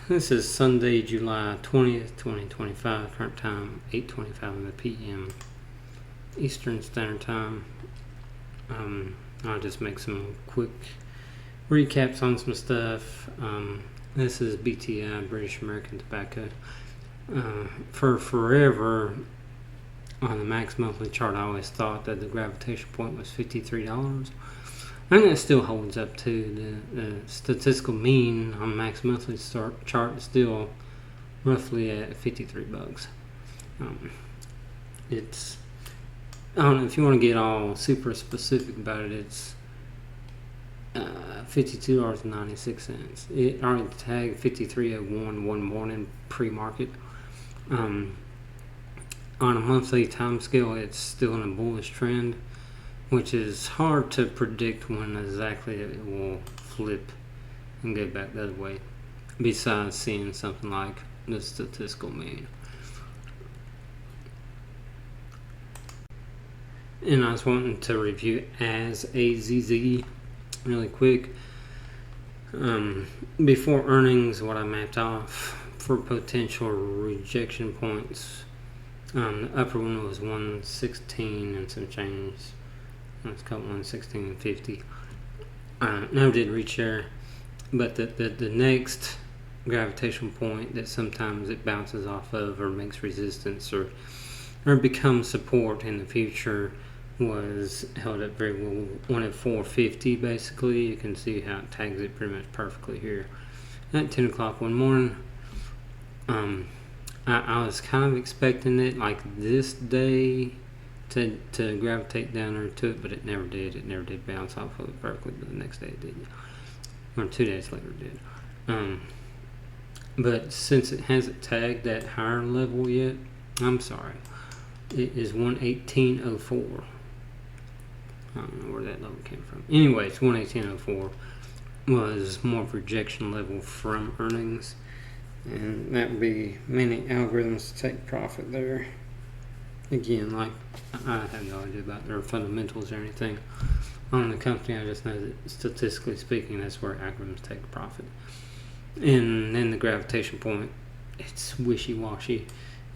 This is Sunday, July 20th, 2025. Current time 8:25 p.m. Eastern Standard Time. I'll just make some quick recaps on some stuff. This is BTI, British American Tobacco. For forever on the Max Monthly chart, I always thought that the gravitation point was $53. I think that still holds up too. The statistical mean on the Max Monthly chart is still roughly at $53. It's, I don't know if you want to get all super specific about it. It's $52.96. It already tagged 53.01 one morning pre-market. On a monthly time scale, it's still in a bullish trend, which is hard to predict when exactly it will flip and go back the other way, besides seeing something like the statistical mean. And I was wanting to review AZZ really quick. Before earnings, what I mapped off for potential rejection points, the upper one was 116 and some change. Let's call it 116.50. Never did reach there, but the next gravitational point that sometimes it bounces off of or makes resistance or becomes support in the future was held up very well. One at 450 basically. You can see how it tags it pretty much perfectly here. At 10 o'clock one morning, I was kind of expecting it like this day to gravitate down there to it, but it never did. It never did bounce off of it perfectly, but the next day it did. Or 2 days later it did. But since it hasn't tagged that higher level yet, I'm sorry, it is 118.04. I don't know where that level came from. Anyways, 118.04 was more projection level from earnings, and that would be many algorithms to take profit there. Again, like, I have no idea about their fundamentals or anything on the company. I just know that statistically speaking, that's where algorithms take profit. And then the gravitation point, it's wishy-washy.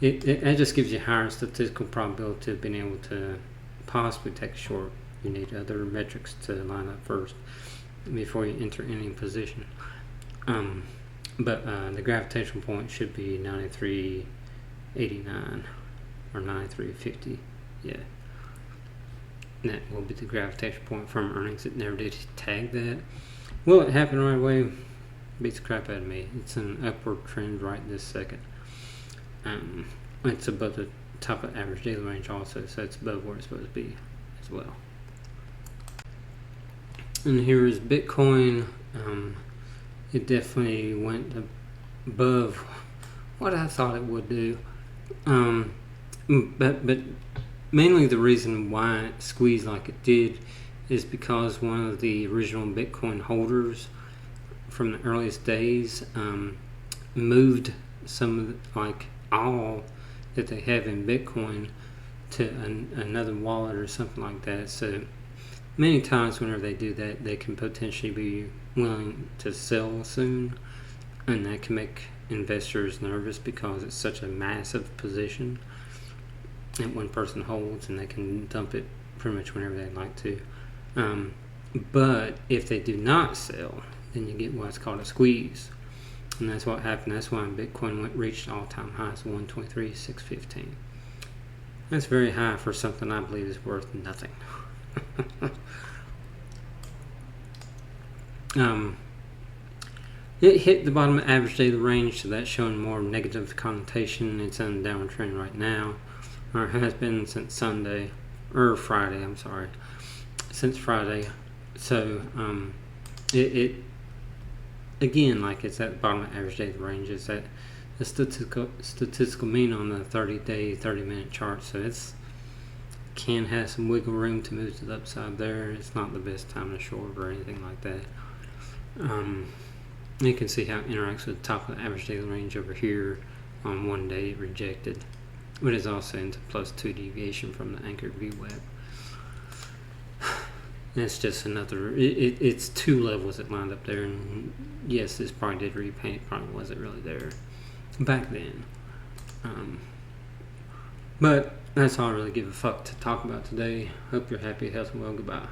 It just gives you higher statistical probability of being able to possibly take a short. You need other metrics to line up first before you enter any position. But the gravitational point should be 93.89 or 93.50. Yeah, that will be the gravitational point from earnings. It never did tag that. Will it happen right away? Beats the crap out of me. It's an upward trend right this second. It's above the top of average daily range also, so it's above where it's supposed to be as well. And here is Bitcoin. It definitely went above what I thought it would do. But mainly the reason why it squeezed like it did is because one of the original Bitcoin holders from the earliest days moved some of the, like all that they have in Bitcoin to another wallet or something like that. So many times whenever they do that, they can potentially be willing to sell soon, and that can make investors nervous because it's such a massive position that one person holds, and they can dump it pretty much whenever they'd like to. But if they do not sell, then you get what's called a squeeze, and that's what happened. That's why Bitcoin reached all-time highs, 123,615. That's very high for something I believe is worth nothing. It hit the bottom of average daily range, so that's showing more negative connotation. It's in a downward trend right now, or has been since Friday. I'm sorry, since Friday. So it again, like, it's at the bottom of average daily range. It's at the statistical mean on the 30-day, 30-minute chart. So it's can have some wiggle room to move to the upside there. It's not the best time to short or anything like that. You can see how it interacts with the top of the average daily range over here. On one day it rejected, but it's also into +2 deviation from the anchored VWAP. it's just another. It's two levels that lined up there, and yes, this probably did repaint. It probably wasn't really there back then. But that's all I really give a fuck to talk about today. Hope you're happy, healthy, well. Goodbye.